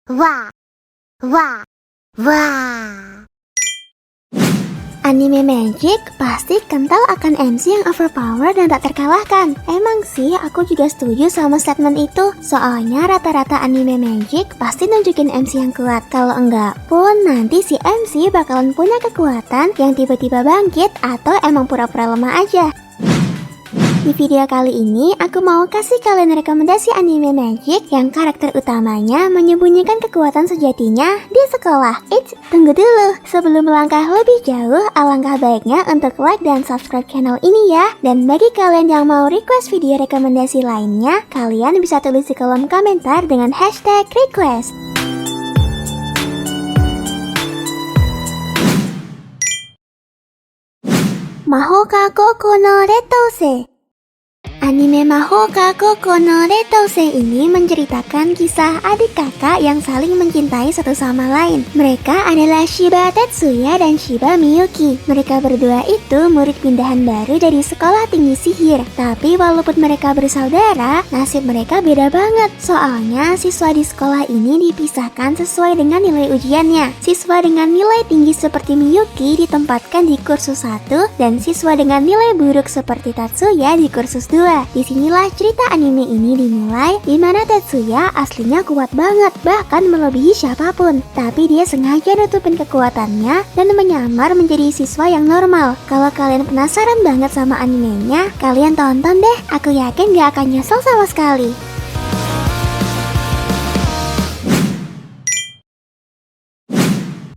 Wah, wah, wah. Anime Magic pasti kental akan MC yang overpower dan tak terkalahkan. Emang sih aku juga setuju sama statement itu. Soalnya rata-rata anime Magic pasti nunjukin MC yang kuat. Kalau enggak pun nanti si MC bakalan punya kekuatan yang tiba-tiba bangkit atau emang pura-pura lemah aja. Di video kali ini aku mau kasih kalian rekomendasi anime Magic yang karakter utamanya menyembunyikan kekuatan sejatinya di sekolah. Tunggu dulu, sebelum melangkah lebih jauh, alangkah baiknya untuk like dan subscribe channel ini ya. Dan bagi kalian yang mau request video rekomendasi lainnya, kalian bisa tulis di kolom komentar dengan hashtag request. Mahoka Koko no Retose. Anime Mahoka Koko no Retose ini menceritakan kisah adik kakak yang saling mencintai satu sama lain. Mereka adalah Shiba Tetsuya dan Shiba Miyuki. Mereka berdua itu murid pindahan baru dari sekolah tinggi sihir. Tapi walaupun mereka bersaudara, nasib mereka beda banget. Soalnya siswa di sekolah ini dipisahkan sesuai dengan nilai ujiannya. Siswa dengan nilai tinggi seperti Miyuki ditempatkan di kursus 1 dan siswa dengan nilai buruk seperti Tatsuya di kursus 2. Disinilah cerita anime ini dimulai, dimana Tetsuya aslinya kuat banget, bahkan melebihi siapapun. Tapi dia sengaja nutupin kekuatannya dan menyamar menjadi siswa yang normal. Kalau kalian penasaran banget sama animenya, kalian tonton deh, aku yakin gak akan nyesel sama sekali.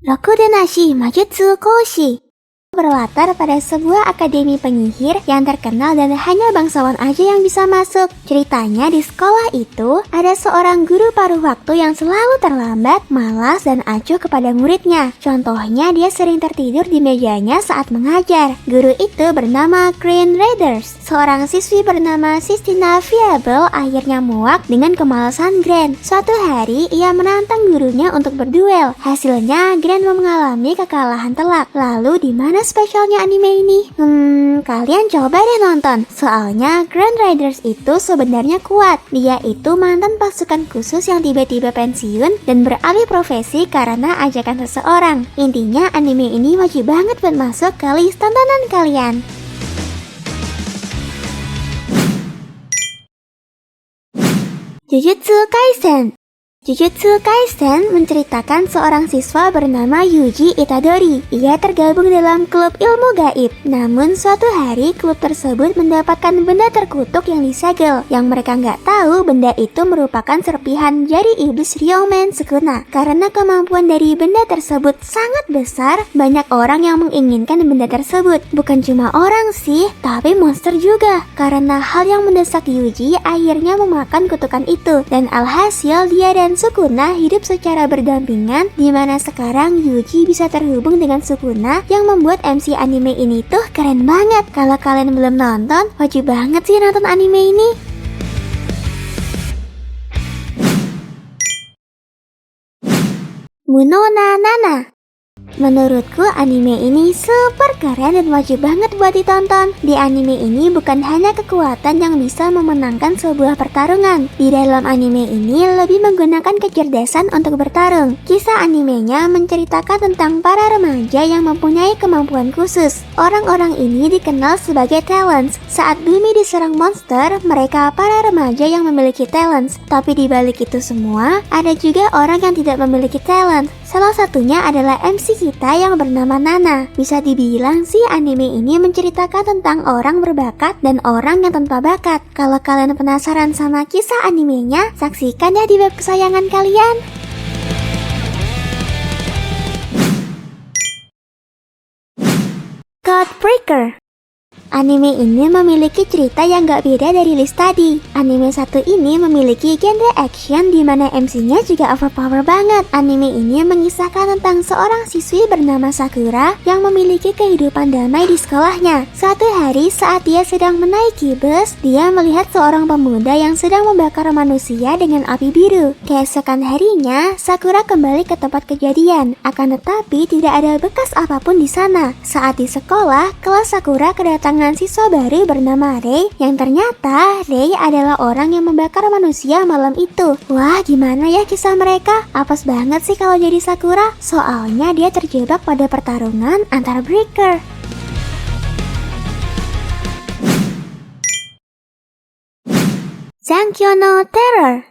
Rokudenashi Majutsu Koushi berlatar pada sebuah akademi penyihir yang terkenal dan hanya bangsawan aja yang bisa masuk. Ceritanya di sekolah itu ada seorang guru paruh waktu yang selalu terlambat, malas, dan acuh kepada muridnya. Contohnya dia sering tertidur di mejanya saat mengajar. Guru itu bernama Green Raiders. Seorang siswi bernama Sistina Viable akhirnya muak dengan kemalasan Green. Suatu hari ia menantang gurunya untuk berduel. Hasilnya Green mengalami kekalahan telak. Lalu di mana spesialnya anime ini? Kalian coba deh nonton. Soalnya Grand Riders itu sebenarnya kuat. Dia itu mantan pasukan khusus yang tiba-tiba pensiun dan beralih profesi karena ajakan seseorang. Intinya anime ini wajib banget buat masuk ke list tontonan kalian. Jujutsu Kaisen. Jujutsu Kaisen menceritakan seorang siswa bernama Yuji Itadori. Ia tergabung dalam klub ilmu gaib. Namun suatu hari klub tersebut mendapatkan benda terkutuk yang disegel. Yang mereka nggak tahu benda itu merupakan serpihan jari iblis Ryomen Sukuna. Karena kemampuan dari benda tersebut sangat besar, banyak orang yang menginginkan benda tersebut. Bukan cuma orang sih, tapi monster juga. Karena hal yang mendesak Yuji akhirnya memakan kutukan itu. Dan alhasil dia dan Sukuna hidup secara berdampingan, dimana sekarang Yuji bisa terhubung dengan Sukuna yang membuat MC anime ini tuh keren banget. Kalau kalian belum nonton, wajib banget sih nonton anime ini. Munona Nana. Menurutku anime ini super keren dan wajib banget buat ditonton. Di anime ini bukan hanya kekuatan yang bisa memenangkan sebuah pertarungan. Di dalam anime ini lebih menggunakan kecerdasan untuk bertarung. Kisah animenya menceritakan tentang para remaja yang mempunyai kemampuan khusus. Orang-orang ini dikenal sebagai talents. Saat bumi diserang monster, mereka para remaja yang memiliki talents. Tapi di balik itu semua, ada juga orang yang tidak memiliki talent. Salah satunya adalah MC kita yang bernama Nana. Bisa dibilang sih anime ini menceritakan tentang orang berbakat dan orang yang tanpa bakat. Kalau kalian penasaran sama kisah animenya, saksikan ya di web kesayangan kalian. Codebreaker. Anime ini memiliki cerita yang gak beda dari list tadi. Anime satu ini memiliki genre action di mana MC-nya juga overpower banget. Anime ini mengisahkan tentang seorang siswi bernama Sakura yang memiliki kehidupan damai di sekolahnya. Suatu hari saat dia sedang menaiki bus, dia melihat seorang pemuda yang sedang membakar manusia dengan api biru. Keesokan harinya, Sakura kembali ke tempat kejadian. Akan tetapi tidak ada bekas apapun di sana. Saat di sekolah, kelas Sakura kedatangan kedatangan siswa baru bernama Rei, yang ternyata Rei adalah orang yang membakar manusia malam itu. Wah, gimana ya kisah mereka? Apes banget sih kalau jadi Sakura. Soalnya dia terjebak pada pertarungan antar breaker. Zankyo no Terror.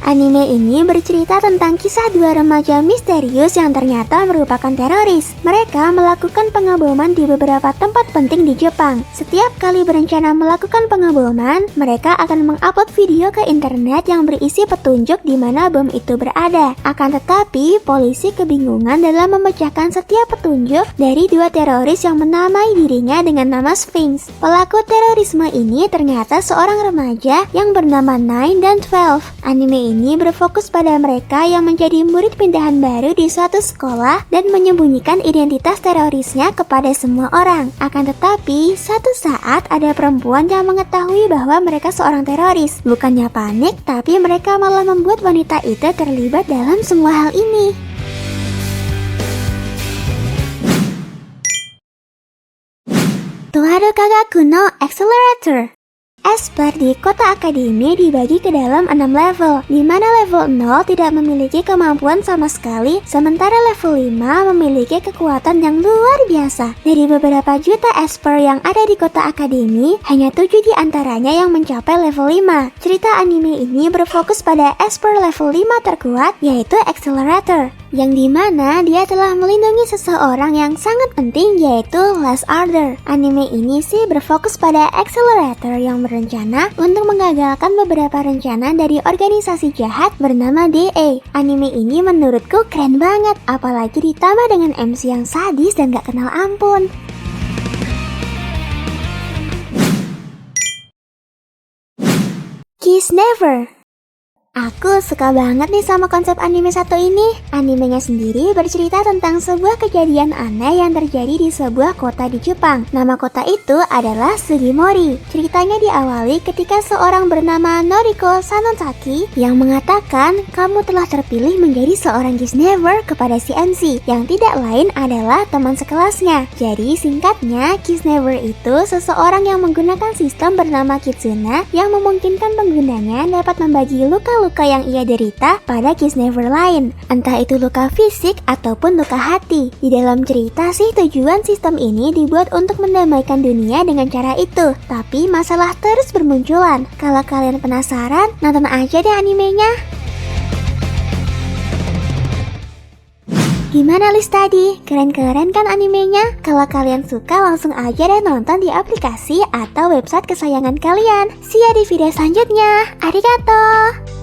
Anime ini bercerita tentang kisah dua remaja misterius yang ternyata merupakan teroris. Mereka melakukan pengeboman di beberapa tempat penting di Jepang. Setiap kali berencana melakukan pengeboman, mereka akan mengupload video ke internet yang berisi petunjuk di mana bom itu berada. Akan tetapi, polisi kebingungan dalam memecahkan setiap petunjuk dari dua teroris yang menamai dirinya dengan nama Sphinx. Pelaku terorisme ini ternyata seorang remaja yang bernama 9 dan 12. Anime ini berfokus pada mereka yang menjadi murid pindahan baru di suatu sekolah dan menyembunyikan identitas terorisnya kepada semua orang. Akan tetapi, suatu saat ada perempuan yang mengetahui bahwa mereka seorang teroris. Bukannya panik, tapi mereka malah membuat wanita itu terlibat dalam semua hal ini. Tohado Kagaku no Accelerator. Esper di kota akademi dibagi ke dalam 6 level, di mana level 0 tidak memiliki kemampuan sama sekali, sementara level 5 memiliki kekuatan yang luar biasa. Dari beberapa juta Esper yang ada di kota akademi, hanya 7 di antaranya yang mencapai level 5. Cerita anime ini berfokus pada Esper level 5 terkuat, yaitu Accelerator, yang dimana dia telah melindungi seseorang yang sangat penting, yaitu Last Order. Anime ini sih berfokus pada Accelerator yang berencana untuk menggagalkan beberapa rencana dari organisasi jahat bernama DA. Anime ini menurutku keren banget, apalagi ditambah dengan MC yang sadis dan gak kenal ampun. Kiss Never. Aku suka banget nih sama konsep anime satu ini. Animenya sendiri bercerita tentang sebuah kejadian aneh yang terjadi di sebuah kota di Jepang. Nama kota itu adalah Sugimori. Ceritanya diawali ketika seorang bernama Noriko Sanonsaki yang mengatakan kamu telah terpilih menjadi seorang Kiss Never kepada si MC, yang tidak lain adalah teman sekelasnya. Jadi singkatnya, Kiss Never itu seseorang yang menggunakan sistem bernama Kitsuna yang memungkinkan penggunanya dapat membagi luka yang ia derita pada Kiss Never lain, entah itu luka fisik ataupun luka hati. Di dalam cerita sih tujuan sistem ini dibuat untuk mendamaikan dunia dengan cara itu, tapi masalah terus bermunculan. Kalau kalian penasaran, nonton aja deh animenya. Gimana list tadi? Keren-keren kan animenya? Kalau kalian suka langsung aja deh nonton di aplikasi atau website kesayangan kalian. See ya di video selanjutnya. Arigato!